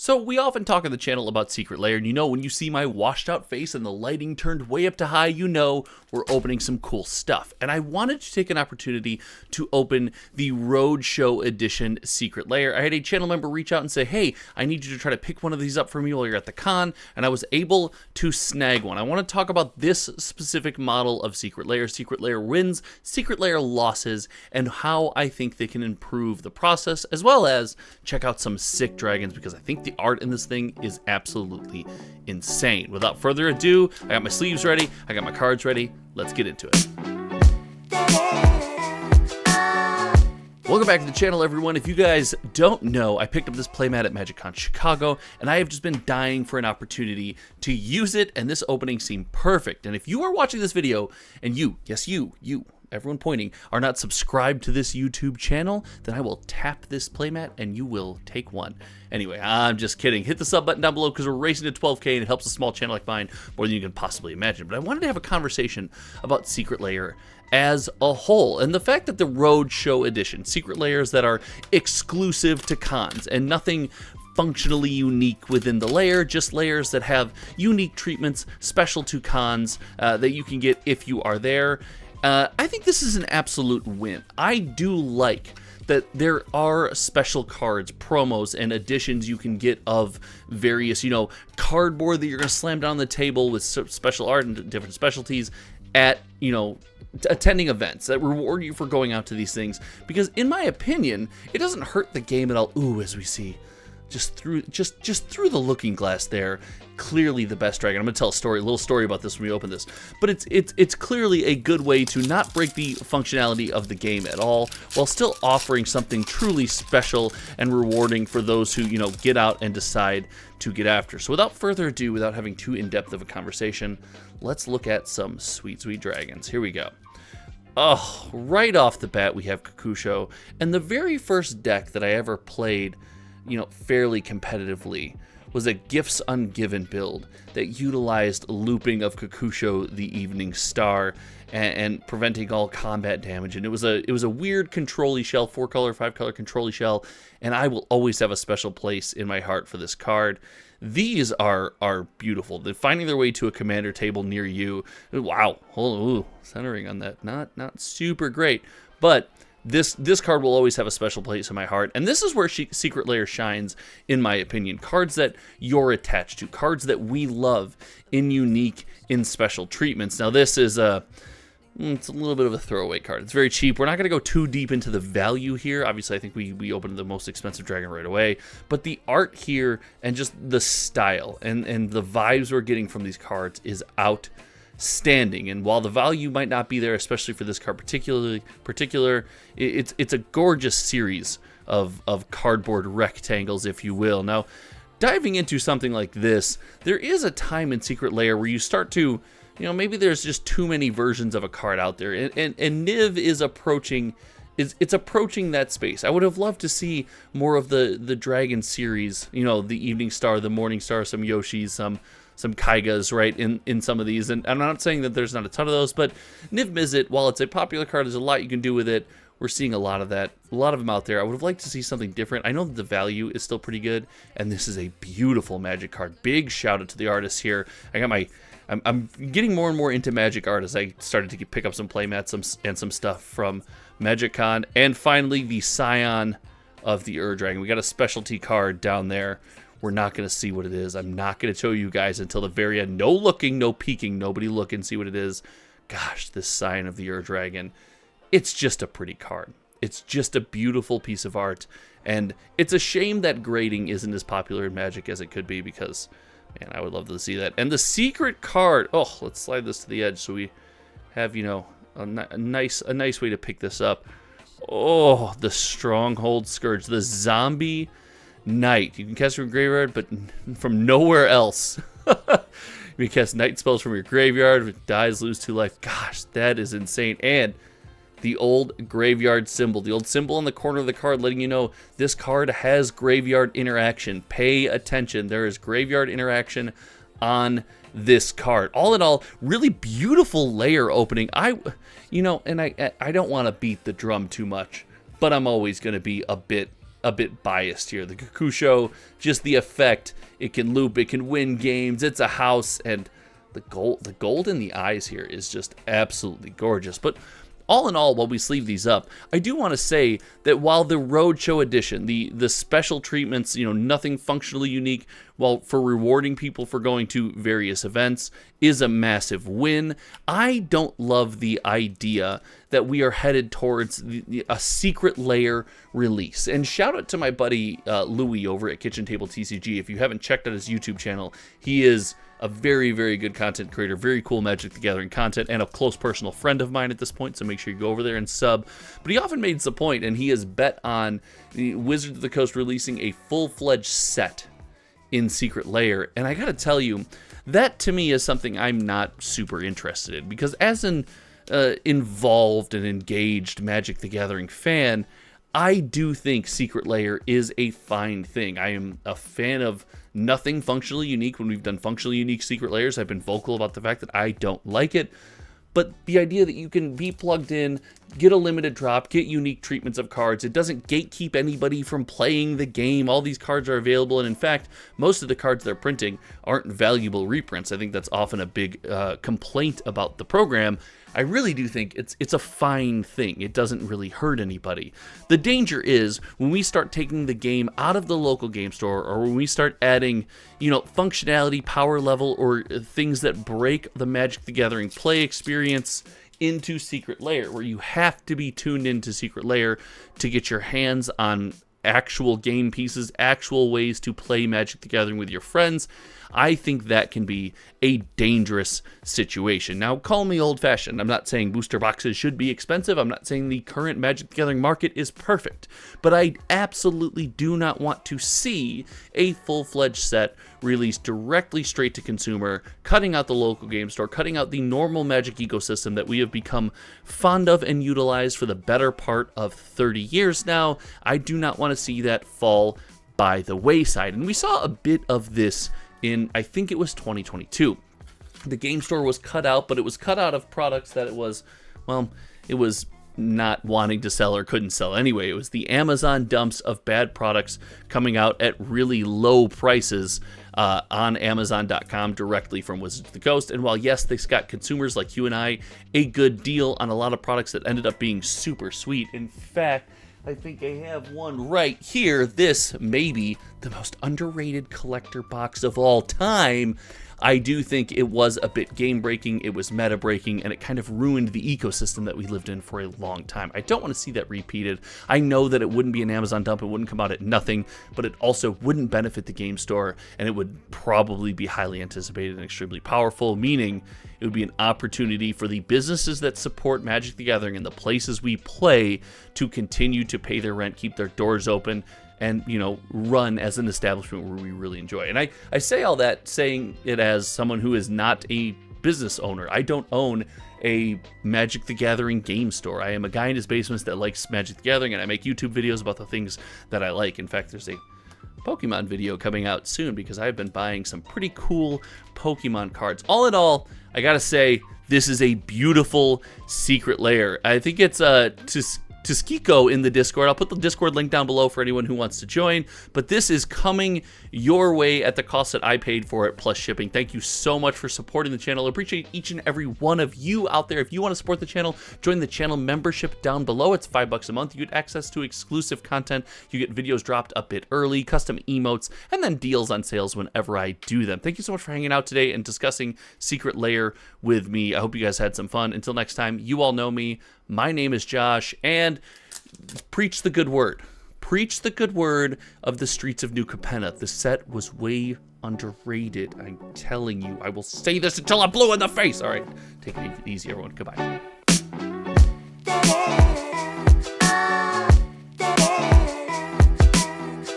So we often talk on the channel about Secret Lair, and when you see my washed out face and the lighting turned way up to high, we're opening some cool stuff. And I wanted to take an opportunity to open the Roadshow Edition Secret Lair. I had a channel member reach out and say, hey, I need you to try to pick one of these up for me while you're at the con, and I was able to snag one. I want to talk about this specific model of Secret Lair, Secret Lair wins, Secret Lair losses, and how I think they can improve the process, as well as check out some sick dragons, because I think the art in this thing is absolutely insane. Without further ado, I got my sleeves ready, I got my cards ready, let's get into it. Welcome back to the channel, everyone. If you guys don't know, I picked up this playmat at MagicCon Chicago, and I have just been dying for an opportunity to use it, and this opening seemed perfect. And if you are watching this video, and yes you, everyone pointing, are not subscribed to this YouTube channel, then I will tap this playmat and you will take one. Anyway, I'm just kidding. Hit the sub button down below because we're racing to 12K and it helps a small channel like mine more than you can possibly imagine. But I wanted to have a conversation about Secret Lair as a whole, and the fact that the Roadshow Edition, Secret Lairs that are exclusive to cons and nothing functionally unique within the lair, just layers that have unique treatments special to cons that you can get if you are there. I think this is an absolute win. I do like that there are special cards, promos, and editions you can get of various, cardboard that you're going to slam down the table with special art and different specialties at, attending events that reward you for going out to these things. Because in my opinion, it doesn't hurt the game at all. Ooh, as we see, just through the looking glass there, clearly the best dragon. I'm gonna tell a little story about this when we open this, but it's clearly a good way to not break the functionality of the game at all, while still offering something truly special and rewarding for those who get out and decide to get after. So without further ado, without having too in-depth of a conversation, let's look at some sweet dragons. Here we go. Oh, right off the bat we have Kakusho, and the very first deck that I ever played fairly competitively was a Gifts Ungiven build that utilized looping of Kakusho the Evening Star and preventing all combat damage. And it was a weird control-y shell, 4-color, 5-color control-y shell, and I will always have a special place in my heart for this card. These are beautiful. They're finding their way to a commander table near you. Wow, centering on that, not super great, but this card will always have a special place in my heart, and this is where Secret Lair shines, in my opinion. Cards that you're attached to, cards that we love in unique, in special treatments. Now this is it's a little bit of a throwaway card. It's very cheap. We're not going to go too deep into the value here. Obviously, I think we opened the most expensive dragon right away, but the art here and just the style and the vibes we're getting from these cards is outstanding. And while the value might not be there, especially for this card particular, it's a gorgeous series of cardboard rectangles, if you will. Now, diving into something like this, there is a time in Secret Lair where you start to, maybe there's just too many versions of a card out there, and Niv is approaching that space. I would have loved to see more of the dragon series, the Evening Star, the Morning Star, some Yoshis, some Kaigas, right, in some of these. And I'm not saying that there's not a ton of those, but Niv Mizzet, while it's a popular card, there's a lot you can do with it. We're seeing a lot of that, a lot of them out there. I would have liked to see something different. I know that the value is still pretty good, and this is a beautiful Magic card. Big shout out to the artists here. I'm getting more and more into Magic art as I started to pick up some playmats and some stuff from MagicCon. And finally, the Scion of the Dragon. We got a specialty card down there. We're not going to see what it is. I'm not going to show you guys until the very end. No looking, no peeking, nobody look and see what it is. Gosh, this Scion of the Dragon. It's just a pretty card. It's just a beautiful piece of art. And it's a shame that grading isn't as popular in Magic as it could be, because, man, I would love to see that. And the secret card. Oh, let's slide this to the edge so we have, a nice way to pick this up. Oh, the Stronghold Scourge. The Zombie Knight. You can cast from your graveyard, but from nowhere else. You can cast night spells from your graveyard. If it dies, lose 2 life. Gosh, that is insane. And the old graveyard symbol. The old symbol on the corner of the card letting you know this card has graveyard interaction. Pay attention. There is graveyard interaction on this card. All in all, really beautiful layer opening. I don't want to beat the drum too much, but I'm always going to be a bit a bit biased here. The Kakusho, just the effect, it can loop, it can win games, it's a house, and the gold in the eyes here is just absolutely gorgeous. But all in all, while we sleeve these up, I do want to say that while the Roadshow Edition, the special treatments, nothing functionally unique, while for rewarding people for going to various events is a massive win, I don't love the idea that we are headed towards a Secret Lair release. And shout out to my buddy Louie over at Kitchen Table TCG. If you haven't checked out his YouTube channel, he is a very, very good content creator, very cool Magic the Gathering content, and a close personal friend of mine at this point, so make sure you go over there and sub. But he often makes the point, and he has bet on the Wizards of the Coast releasing a full-fledged set in Secret Lair, and I gotta tell you, that to me is something I'm not super interested in, because as an involved and engaged Magic the Gathering fan, I do think Secret Lair is a fine thing. I am a fan of nothing functionally unique. When we've done functionally unique Secret Lairs, I've been vocal about the fact that I don't like it. But the idea that you can be plugged in, get a limited drop, get unique treatments of cards, it doesn't gatekeep anybody from playing the game. All these cards are available, and in fact, most of the cards they're printing aren't valuable reprints. I think that's often a big complaint about the program. I really do think it's a fine thing. It doesn't really hurt anybody. The danger is when we start taking the game out of the local game store, or when we start adding, functionality, power level, or things that break the Magic the Gathering play experience into Secret Lair, where you have to be tuned into Secret Lair to get your hands on actual game pieces, actual ways to play Magic the Gathering with your friends. I think that can be a dangerous situation. Now, call me old-fashioned. I'm not saying booster boxes should be expensive. I'm not saying the current Magic the Gathering market is perfect. But I absolutely do not want to see a full-fledged set released directly straight to consumer, cutting out the local game store, cutting out the normal Magic ecosystem that we have become fond of and utilized for the better part of 30 years now. I do not want to see that fall by the wayside. And we saw a bit of this in, I think it was 2022. The game store was cut out, but it was cut out of products that it was not wanting to sell or couldn't sell anyway. It was the Amazon dumps of bad products coming out at really low prices on Amazon.com directly from Wizards of the Coast. And while yes, this got consumers like you and I a good deal on a lot of products that ended up being super sweet. In fact, I think I have one right here. This may be the most underrated collector box of all time. I do think it was a bit game-breaking, it was meta-breaking, and it kind of ruined the ecosystem that we lived in for a long time. I don't want to see that repeated. I know that it wouldn't be an Amazon dump, it wouldn't come out at nothing, but it also wouldn't benefit the game store, and it would probably be highly anticipated and extremely powerful, meaning it would be an opportunity for the businesses that support Magic the Gathering and the places we play to continue to pay their rent, keep their doors open, and, run as an establishment where we really enjoy. And I say all that saying it as someone who is not a business owner. I don't own a Magic the Gathering game store. I am a guy in his basement that likes Magic the Gathering, and I make YouTube videos about the things that I like. In fact, there's a Pokemon video coming out soon because I've been buying some pretty cool Pokemon cards. All in all, I gotta say, this is a beautiful Secret Lair. I think it's Tuskiko in the Discord. I'll put the Discord link down below for anyone who wants to join, but this is coming your way at the cost that I paid for it plus shipping. Thank you so much for supporting the channel. I appreciate each and every one of you out there. If you want to support the channel, join the channel membership down below. It's $5 a month. You get access to exclusive content. You get videos dropped a bit early, custom emotes, and then deals on sales whenever I do them. Thank you so much for hanging out today and discussing Secret Lair with me. I hope you guys had some fun. Until next time, you all know me. My name is Josh, and preach the good word. Preach the good word of the streets of New Capenna. The set was way underrated. I'm telling you, I will say this until I'm blue in the face. All right, take it easy, everyone. Goodbye.